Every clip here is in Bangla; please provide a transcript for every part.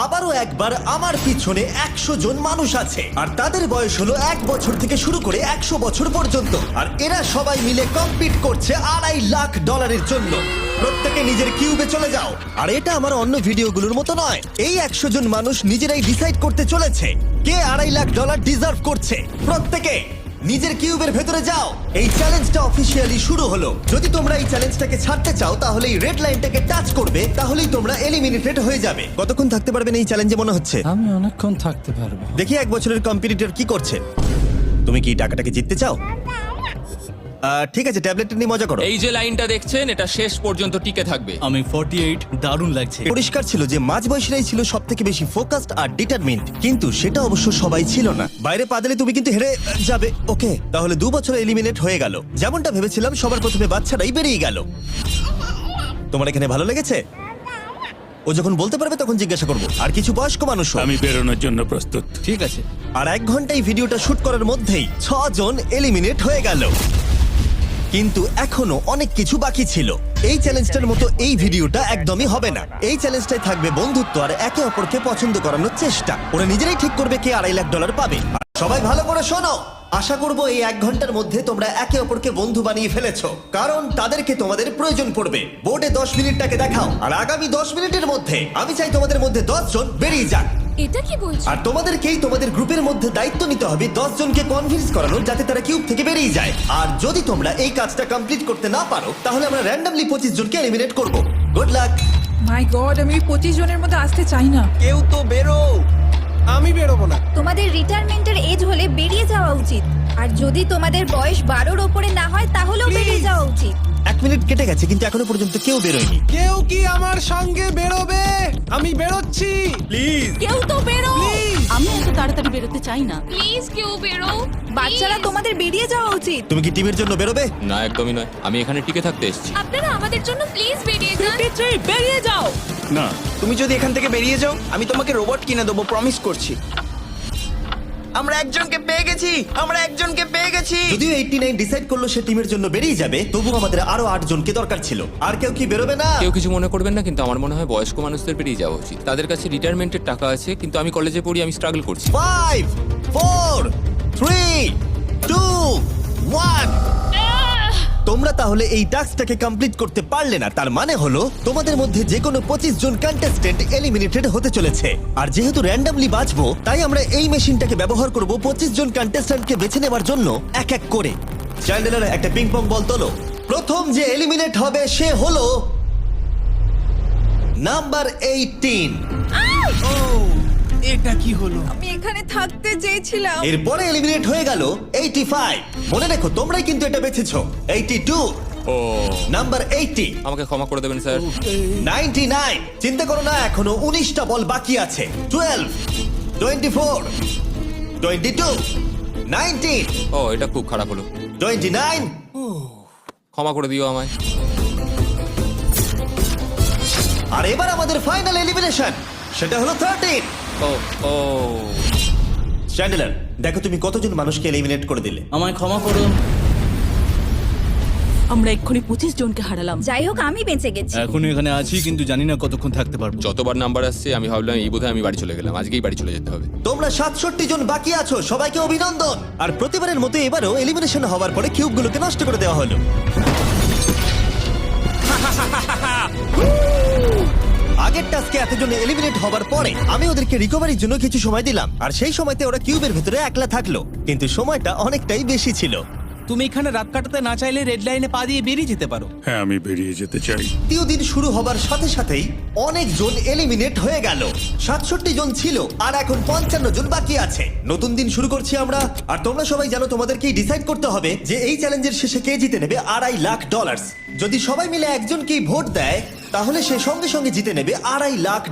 আবারও একবার আমার পিছনে 100 জন মানুষ আছে আর তাদের বয়স হলো 1 বছর থেকে শুরু করে 100 বছর পর্যন্ত। আর এরা সবাই মিলে কম্পিট করছে $2.5 লাখ জন্য। প্রত্যেকে নিজের কিউবে চলে যাও। আর এটা আমার অন্য ভিডিওগুলোর মতো নয়, এই 100 জন মানুষ নিজেরাই ডিসাইড করতে চলেছে কে $2.5 লাখ ডিজার্ভ করছে। প্রত্যেকে নিজের কিউবের ভেতরে যাও। এই চ্যালেঞ্জটা অফিসিয়ালি শুরু হলো। যদি তোমরা এই চ্যালেঞ্জটাকে ছাড়তে চাও তাহলে এই রেড লাইনটাকে টাচ করবে, তাহলেই তোমরা এলিমিনেটেড হয়ে যাবে। কতক্ষণ থাকতে পারবেন এই চ্যালেঞ্জে মনে হচ্ছে? আমি অনেকক্ষণ থাকতে পারবো। দেখি 1 বছরের কম্পিটিটর কি করছে। তুমি কি টাকাটাকে জিততে চাও? ঠিক আছে, ট্যাবলেটটা নিয়ে মজা করো। এই যে লাইনটা দেখছেন এটা শেষ পর্যন্ত টিকে থাকবে। আমি 48, দারুণ লাগছে। পরিষ্কার ছিল যে মাঝবয়সীরাই ছিল সব থেকে বেশি ফোকাসড আর ডিটারমিন্ড, কিন্তু সেটা অবশ্য সবাই ছিল না। বাইরে পা দিলে তুমি কিন্তু হেরে যাবে। ওকে, তাহলে 2 বছরে এলিমিনেট হয়ে গেল। যেমনটা ভেবেছিলাম, সবার প্রথমে বাচ্চারাই বেরিয়ে গেল। তোমার এখানে ভালো লেগেছে? ও যখন বলতে পারবে তখন জিজ্ঞাসা করবো। আর কিছু বয়স্ক মানুষ। আমি বেরোনোর জন্য প্রস্তুত। ঠিক আছে। আর 1 ঘন্টায় ভিডিওটা শুট করার মধ্যেই 6 জন এলিমিনেট হয়ে গেল। কিন্তু এখনো অনেক কিছু বাকি ছিল। এই চ্যালেঞ্জটার মতো এই ভিডিওটা একদমই হবে না। এই চ্যালেঞ্জটাই থাকবে বন্ধুত্ব আর একে অপরকে পছন্দ করানোর চেষ্টা। ওরা নিজেরাই ঠিক করবে কে $2.5 লাখ পাবে। সবাই ভালো করে শোনো, আশা করব এই 1 ঘন্টার মধ্যে তোমরা একে অপরকে বন্ধু বানিয়ে ফেলেছো, কারণ তাদেরকে তোমাদের প্রয়োজন পড়বে। বোর্ডে 10 মিনিটটাকে দেখাও, আর আগামী 10 মিনিটের মধ্যে আমি চাই তোমাদের মধ্যে 10 জন বেরিয়ে যাক। এটা কি বলছো? আর তোমাদেরকেই তোমাদের গ্রুপের মধ্যে দায়িত্ব নিতে হবে 10 জনকে কনভিন্স করানোর, যাতে তারা কিউব থেকে বেরিয়ে যায়। আর যদি তোমরা এই কাজটা কমপ্লিট করতে না পারো তাহলে আমরা র্যান্ডমলি 25 জনকে এলিমিনেট করব। Good luck. মাই গড, আমি 25 জনের মধ্যে আসতে চাই না। কেউ তো বেরো। আমি বেরোবো না। তোমাদের রিটায়ারমেন্টের এজ হলে বেরিয়ে যাওয়া উচিত। আর যদি তোমাদের বয়স 12-র ওপরে না হয় তাহলেও বেরিয়ে যাওয়া উচিত। 1 মিনিট কেটে গেছে কিন্তু এখনো পর্যন্ত কেউ বেরোয়নি। কেউ কি আমার সঙ্গে বেরোবে? আমি বেরোচ্ছি। প্লিজ। কেউ তো বেরো। আমি এত তাড়াতাড়ি বেরোতে চাই না। প্লিজ কেউ বেরো। বাচ্চারা তোমাদের বেরিয়ে যাওয়া উচিত। তুমি কি টিমের জন্য বেরোবে? না, একদমই নয়। আমি এখানে টিকে থাকতে এসেছি। আপনারা আমাদের জন্য প্লিজ বেরিয়ে যান। 53, বেরিয়ে যাও। না, তুমি যদি এখান থেকে বেরিয়ে যাও আমি তোমাকে রোবট কিনে দেবো, প্রমিস করছি। আমরা একজনকে পেয়ে গেছি। যদিও 89 ডিসাইড করলো সে টিমের জন্য বেরিয়ে যাবে, তবু আমাদের আরো 8 জনকে দরকার ছিল। আর কেউ কি বেরোবে না? কেউ কিছু মনে করবেন না, কিন্তু আমার মনে হয় বয়স্ক মানুষদের বেরিয়ে যাওয়া উচিত। তাদের কাছে রিটায়ারমেন্টের টাকা আছে, কিন্তু আমি কলেজে পড়ি, আমি স্ট্রাগল করছি। 5 4 3 2 1। তোমরা তাহলে এই টাস্কটাকে কমপ্লিট করতে পারলে না, তার মানে হলো তোমাদের মধ্যে যে কোনো 25 জন কন্টেস্টেন্ট এলিমিনেটেড হতে চলেছে। আর যেহেতু র্যান্ডমলি বাঁচবো, তাই আমরা এই মেশিনটাকে ব্যবহার করব 25 জন কন্টেস্টেন্টকে বেছে নেবার জন্য এক এক করে। চ্যান্ডেলার, একটা পিং পং বল তোলো। প্রথম যে এলিমিনেট হবে সে হলো নাম্বার 18। এটা কি হলো? আমি এখানে থাকতে চেয়েছিলাম। এরপরে এলিমিনেট হয়ে গেল 85। মনে রেখো তোমরাই কিন্তু এটা বেছেছো। 82, ও, নাম্বার 80, আমাকে ক্ষমা করে দেবেন স্যার। 99। চিন্তা করো না, এখনো 19টা বল বাকি আছে। 12, 24, 22, 19, ও, এটা খুব খারাপ হলো। 29। ক্ষমা করে দিও আমায়। আর এবার আমাদের ফাইনাল এলিমিনেশন, সেটা হলো 13। ও ও, চ্যান্ডেলার, দেখো তুমি কতজন মানুষকে এলিমিনেট করে দিলে। আমায় ক্ষমা করুন। আমরা এক্ষুনি 25 জনকে হারালাম। যাই হোক, আমি বেঁচে গেছি। এখনো এখানে আছি, কিন্তু জানি না কতক্ষণ থাকতে পারবো। যতবার নাম্বার আসছে আমি ভাবলাম এই বোধহয় আমি বাড়ি চলে গেলাম, আজকেই বাড়ি চলে যেতে হবে। তোমরা 67 জন বাকি আছো, সবাইকে অভিনন্দন। আর প্রতিবারের মতো এবারও এলিমিনেশন হওয়ার পরে কিউবগুলোকে নষ্ট করে দেওয়া হলো। আগের টাস্কে এতজন এলিমিনেট হবার পরে আমি ওদেরকে রিকভারির জন্য কিছু সময় দিলাম, আর সেই সময়তে ওরা কিউবের ভিতরে একলা থাকলো, কিন্তু সময়টা অনেকটাই বেশি ছিল। তুমি এখানে রাত কাটাতে না চাইলে রেড লাইনে পা দিয়ে বেরিয়ে যেতে পারো। হ্যাঁ, আমি বেরিয়ে যেতে চাই। তৃতীয় দিন শুরু হবার সাথে সাথেই অনেক জন এলিমিনেট হয়ে গেল। 67 জন ছিল আর এখন 55 জন বাকি আছে। নতুন দিন শুরু করছি আমরা, আর তোমরা সবাই জানো তোমাদেরকেই ডিসাইড করতে হবে যে এই চ্যালেঞ্জের শেষে কে জিতে নেবে $2.5 লাখ। যদি সবাই মিলে একজনকেই ভোট দেয় তাহলে সে সঙ্গে সঙ্গে জিতে নেবে $2.5 লাখ।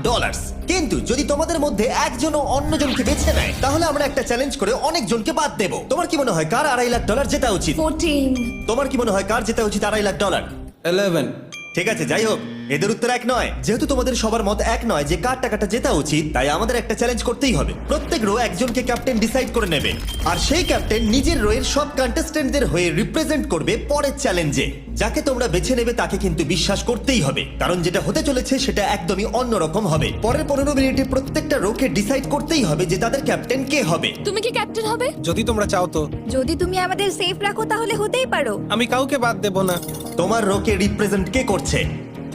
কিন্তু যদি তোমাদের মধ্যে একজনও অন্যজনকে বেছে নেয় তাহলে আমরা একটা চ্যালেঞ্জ করে অনেক জনকে বাদ দেব। তোমার কি মনে হয় কার $2.5 লাখ জেতা উচিত? 14। তোমার কি মনে হয় কার জেতা উচিত $2.5 লাখ? 11। ঠিক আছে, যাই হোক, এদের উত্তর এক নয়। যেহেতু তোমাদের সবার মত এক নয় যে কার টাকাটা জেতা উচিত, তাই আমাদের একটা চ্যালেঞ্জ করতেই হবে। প্রত্যেক রো একজনকে ক্যাপ্টেন ডিসাইড করে নেবে, আর সেই ক্যাপ্টেন নিজের রোয়ের সব কন্টেস্টেন্টদের হয়ে রিপ্রেজেন্ট করবে পরের চ্যালেঞ্জে। যাকে তোমরা বেছে নেবে তাকে কিন্তু বিশ্বাস করতেই হবে, কারণ যেটা হতে চলেছে সেটা একদমই অন্যরকম হবে। পরের 15 মিনিটে প্রত্যেকটা রোকে ডিসাইড করতেই হবে যে তাদের ক্যাপ্টেন কে হবে। তুমি কি ক্যাপ্টেন হবে? যদি তোমরা চাও তো। যদি তুমি আমাদের সেফ রাখো তাহলে হতেই পারো। আমি কাউকে বাদ দেব না। তোমার রোকে রিপ্রেজেন্ট কে করছে?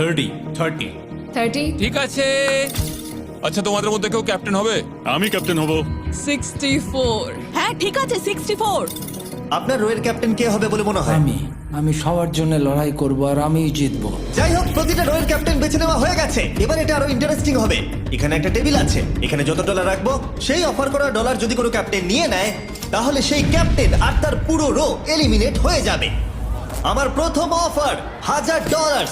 30। ঠিক আছে। আচ্ছা, তোমাদের মধ্যে কেউ ক্যাপ্টেন হবে? আমি ক্যাপ্টেন হব। 64। হ্যাঁ ঠিক আছে 64। আপনার রোয়ের ক্যাপ্টেন কে হবে বলে মনে হয়? আমি সবার জন্য লড়াই করব আর আমিই জিতবো। যাই হোক, প্রতিটা রোয়ের ক্যাপ্টেন বেছে নেওয়া হয়ে গেছে। এবার এটা আরো ইন্টারেস্টিং হবে। এখানে একটা টেবিল আছে, এখানে যত ডলার রাখবো সেই অফার করা ডলার যদি কোনো ক্যাপ্টেন নিয়ে নেয়, তাহলে সেই ক্যাপ্টেন আর তার পুরো রো এলিমিনেট হয়ে যাবে। আমার প্রথম অফার $1000।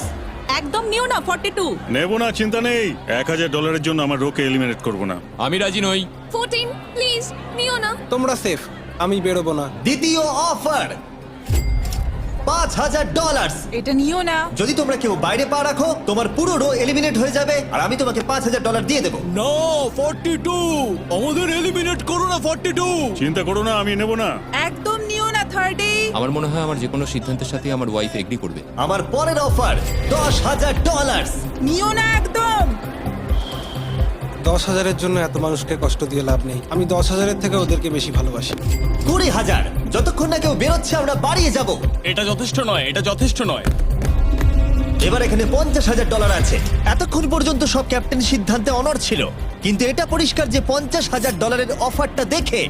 একদম নিও না 42। নেব না, চিন্তা নেই। $1000 জন্য আমার রোকে এলিমিনেট করব না। আমি রাজি নই। 14 প্লিজ নিও না। তোমরা সেফ, আমি বেরোবো না। দ্বিতীয় অফার $5000। এটা নিও না। যদি তোমরা কেউ বাইরে পা রাখো, তোমার পুরো রো এলিমিনেট হয়ে যাবে, আর আমি তোমাকে $5000 দিয়ে দেবো। নো 42, আমাদের এলিমিনেট করো না 42। চিন্তা করো না, আমি নেব না। একদম নিও না 30। আমার মনে হয় আমার যে কোনো সিদ্ধান্তের সাথে আমার ওয়াইফ এগ্রি করবে। আমার পরের অফার $10000। নিও না একদম। 10,000-এর জন্য এত মানুষকে কষ্ট দিয়ে লাভ নেই। আমি 10,000-এর থেকে ওদেরকে বেশি ভালোবাসি। 20,000। যতক্ষণ না কেউ বেরোচ্ছে আমরা বাড়িয়ে যাব। এটা যথেষ্ট নয়, এটা যথেষ্ট নয়। এবার এখানে $50,000 আছে। এতক্ষণ পর্যন্ত সব ক্যাপ্টেন সিদ্ধান্তে অনড় ছিল, কিন্তু এটা পরিষ্কার যে $50,000-এর অফারটা দেখে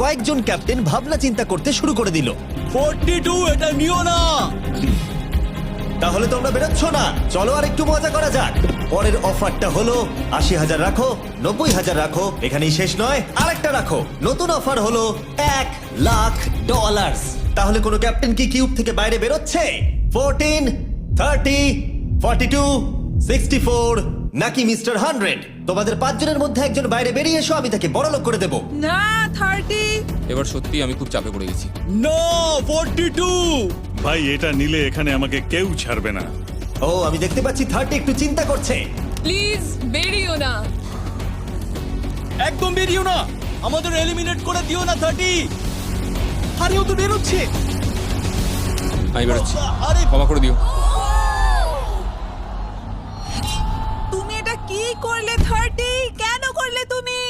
কয়েকজন ক্যাপ্টেন ভাবনা চিন্তা করতে শুরু করে দিল। 42, এটা নিও না। তাহলে তোমরা বেরোচ্ছ না? চলো আর একটু মজা করা যাক। পরের অফারটা হলো 80,000 রাখো, 90,000 রাখো, এখানেই শেষ নয়, আরেকটা রাখো। নতুন অফার হলো $1,00,000। তাহলে কোনো ক্যাপ্টেন কি কিউব থেকে বাইরে বেরোচ্ছে? 14, 30, 42, 64 নাকি মিস্টার 100? তোমাদের 5 জনের মধ্যে একজন বাইরে বেরিয়ে এসো, আমি তাকে বড়লোক করে দেবো। না 30। এবার সত্যি আমি খুব চাপে পড়ে গেছি। নো 42। ভাই, এটা নিলে এখানে আমাকে কেউ ছাড়বে না। ও, আমি দেখতে পাচ্ছি 30 একটু চিন্তা করছে। প্লিজ বেরিও না। একদম বেরিও না, আমাদের এলিমিনেট করে দিও না 30। আরে ও তো বেরোচ্ছে। আমি বেরোচ্ছি, আরে ক্ষমা করে দিও। তুমি এটা কি করলে 30? কেন করলে তুমি?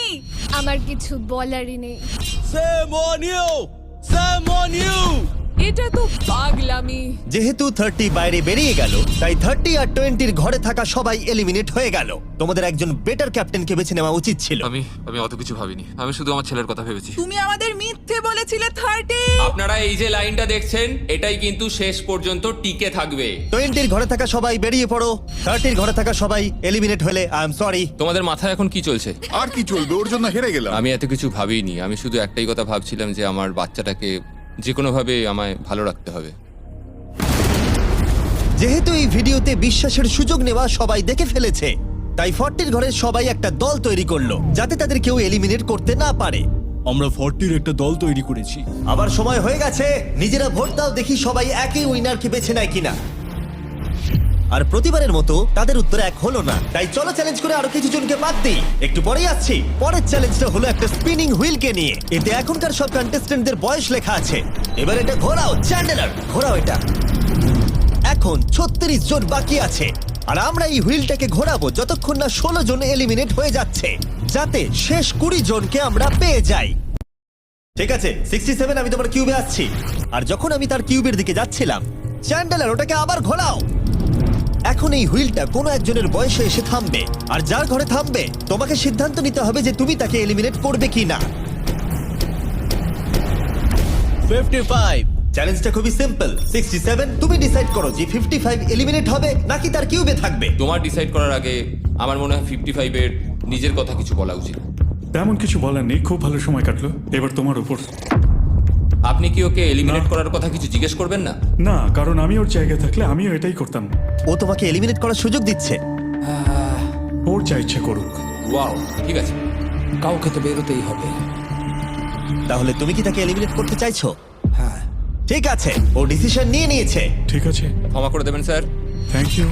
আমার কিছু বলারই নেই। Same on you, same on you. এটা তো পাগলামি। যেহেতু 30 বাইরে বেরিয়ে গেল, তাই 30 আর 20-র ঘরে থাকা সবাই এলিমিনেট হয়ে গেল। তোমাদের একজন বেটার ক্যাপ্টেনকে বেছে নেওয়া উচিত ছিল। আমি অত কিছু ভাবিনি, আমি শুধু আমার ছেলের কথা ভেবেছি। তুমি আমাদের মিথ্যে বলেছিলে 30। আপনারা এই যে লাইনটা দেখছেন, এটাই কিন্তু শেষ পর্যন্ত টিকে থাকবে। 20-র ঘরে থাকা সবাই বেরিয়ে পড়ো। 30-র ঘরে থাকা সবাই এলিমিনেট হলে আই এম সরি। তোমাদের মাথায় এখন কি চলছে? আর কি চলবে, ওর জন্য হেরে গেলাম। আমি এত কিছু ভাবিনি, আমি শুধু একটাই কথা ভাবছিলাম যে আমার বাচ্চাটাকে যে কোনোভাবে আমায় ভালো রাখতে হবে। যেহেতু এই ভিডিওতে বিশ্বাসের সুযোগ নেওয়া সবাই দেখে ফেলেছে, তাই 40-র ঘরের সবাই একটা দল তৈরি করলো যাতে তাদের কেউ এলিমিনেট করতে না পারে। আমরা 40-র একটা দল তৈরি করেছি। আবার সময় হয়ে গেছে, নিজেরা ভোট দাও, দেখি সবাই একই উইনারকে বেছে নেয় কিনা। আর প্রতিবারের মতো তাদের উত্তর এক হলো না, তাই চলো চ্যালেঞ্জ করে আরো কিছু জনকে বাদ দিই। একটু পরেই আসছি। পরের চ্যালেঞ্জটা হলো একটা স্পিনিং হুইলকে নিয়ে। এতে এখনকার সব কন্টেস্টেন্টদের বয়স লেখা আছে। এবার এটা ঘোরাও, চ্যান্ডেলার ঘোরাও এটা। এখন 36 জন বাকি আছে, আর আমরা এই হুইলটাকে ঘোরাবো যতক্ষণ না 16 জন এলিমিনেট হয়ে যাচ্ছে, যাতে শেষ 20 জনকে আমরা পেয়ে যাই। ঠিক আছে 67, আমি তোমার কিউবে আসছি। আর যখন আমি তার কিউবের দিকে যাচ্ছিলাম, চ্যান্ডেলার ওটাকে আবার ঘোরাও। এখন এই হুইলটা কোনো একজনের বয়সে এসে থামবে, আর যার ঘরে থামবে তোমাকে সিদ্ধান্ত নিতে হবে যে তুমি তাকে এলিমিনেট করবে কি না। 55। চ্যালেঞ্জটা খুবই সিম্পল। 67, তুমি ডিসাইড করো যে 55 এলিমিনেট হবে নাকি তার কিউবে থাকবে। তোমার ডিসাইড করার আগে আমার মনে হয় 55-এর নিজের কথা কিছু বলা উচিত। তেমন কিছু বলার নেই, খুব ভালো সময় কাটলো। এবার তোমার উপর। আপনি কি ওকে এলিমিনেট করার কথা কিছু জিজ্ঞেস করবেন না? না, কারণ আমি ওর জায়গায় থাকলে আমিও এটাই করতাম। ও তোমাকে এলিমিনেট করার সুযোগ দিচ্ছে। ওর যা ইচ্ছে করুক। ওয়াও, ঠিক আছে। কাউকে তো বেরোতেই হবে। তাহলে তুমি কি তাকে এলিমিনেট করতে চাইছো? হ্যাঁ। ঠিক আছে, ও ডিসিশন নিয়ে নিয়েছে। ঠিক আছে, ক্ষমা করে দেবেন স্যার। Thank you.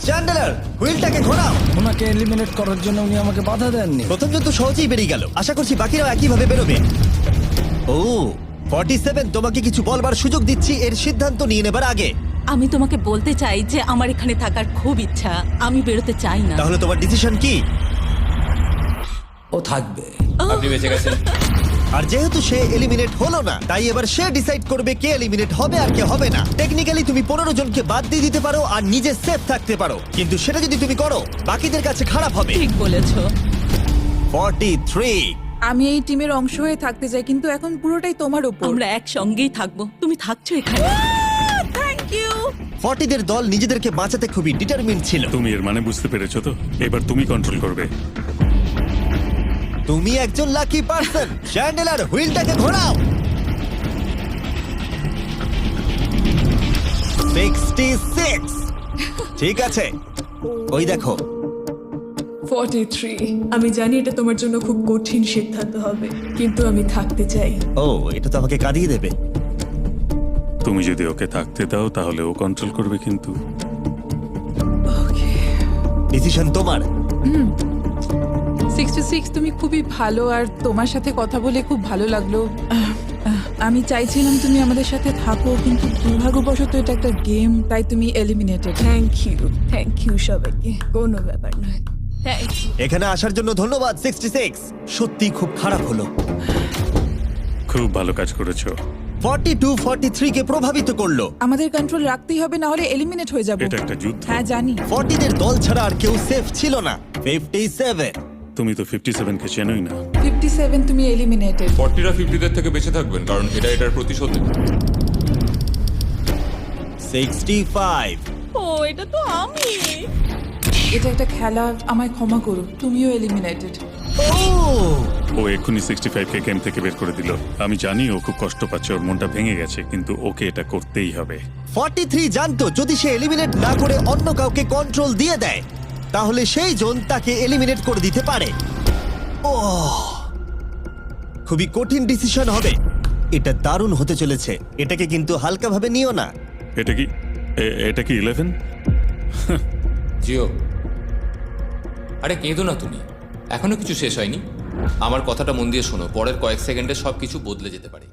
চ্যান্ডেলার হুইলটাকে ঘোরাও। ওনাকে এলিমিনেট করার জন্য উনি আমাকে বাধা দেননি। প্রথম জন তো সহজেই বেরিয়ে গেল, আশা করছি বাকিরাও একইভাবে বেরোবে। ও 47, তোমাকে কিছু বলবার সুযোগ দিচ্ছি এর সিদ্ধান্ত নিয়ে নেবার আগে। আমি তোমাকে বলতে চাই যে আমার এখানে থাকার খুব ইচ্ছা, আমি বেরোতে চাই না। তাহলে তোমার ডিসিশন কি? ও থাকবে। আপনি বেঁচে গেছেন। আর যেহেতু সে এলিমিনেট হলো না, তাই এবার সে ডিসাইড করবে কে এলিমিনেট হবে আর কে হবে না। টেকনিক্যালি তুমি 15 জনকে বাদ দিয়ে দিতে পারো আর নিজে সেফ থাকতে পারো, কিন্তু সেটা যদি তুমি করো বাকিদের কাছে খারাপ হবে। ঠিক বলেছো। 43। আমি এই টিমের অংশ হয়ে থাকতে চাই, কিন্তু এখন পুরোটাই তোমার উপর। আমরা একসঙ্গেই থাকবো, তুমি থাকছো এখানে। Thank you. 40 দের দল নিজেদেরকে বাঁচাতে খুবই ডিটারমিন্ড ছিল। তুমি এর মানে বুঝতে পেরেছো তো? এবার তুমি কন্ট্রোল করবে। তুমি একজন লাকি পারসন। চ্যান্ডেলার হুইলটাকে ঘোরাও। 66। ঠিক আছে, ওই দেখো। 43। আমি জানি এটা তোমার জন্য খুব কঠিন সিদ্ধান্ত হবে, কিন্তু আমি থাকতে চাই। ও, এটা তো আমাকে কাঁদিয়ে দেবে। তুমি যদি ওকে থাকতে দাও তাহলে ও কন্ট্রোল করবে, কিন্তু ডিসিশন তোমার। 66, তুমি খুবই ভালো আর তোমার সাথে কথা বলে খুব ভালো লাগলো। আমি চাইছিলাম তুমি আমাদের সাথে থাকো, কিন্তু দুর্ভাগ্যবশত এটা একটা গেম, তাই তুমি এলিমিনেটেড। থ্যাংক ইউ সবাইকে, কোনো ব্যাপার নয়। Thank you. এখানে আসার জন্য ধন্যবাদ 66। সত্যি খুব খারাপ হলো। খুব ভালো কাজ করেছো। 42 43 কে প্রভাবিত করলো। আমাদের কন্ট্রোল রাখতেই হবে, না হলে এলিমিনেট হয়ে যাব। এটা একটা যুদ্ধ। হ্যাঁ জানি। 40 দের দল ছাড়া আর কেউ সেফ ছিল না। 57। তুমি তো 57 কে চেনোই না। 57, তুমি এলিমিনেটেড। 40রা 50দের থেকে বেঁচে থাকবেন, কারণ এটা এটার প্রতিশোধ নেবে। 65। ও এটা তো আমি। এটা একটা খেলা, আমায় ক্ষমা করো, তুমিও এলিমিনেটেড। ও এক্ষুনি 65 কে গেম থেকে বের করে দিল। আমি জানি ও খুব কষ্ট পাচ্ছে, ওর মনটা ভেঙে গেছে, কিন্তু ওকে এটা করতেই হবে। 43 জানতো যদি সে এলিমিনেট না করে অন্য কাউকে কন্ট্রোল দিয়ে দেয়, তাহলে সেই জন তাকে এলিমিনেট করে দিতে পারে। ও, খুবই কঠিন ডিসিশন হবে। এটা দারুণ হতে চলেছে। এটাকে কিন্তু হালকাভাবে নিও না। এটা কি 11? জিও, আরে কেঁদো না তুমি, এখনো কিছু শেষ হয়নি। আমার কথাটা মন দিয়ে শোনো, পরের কয়েক সেকেন্ডে সবকিছু বদলে যেতে পারে।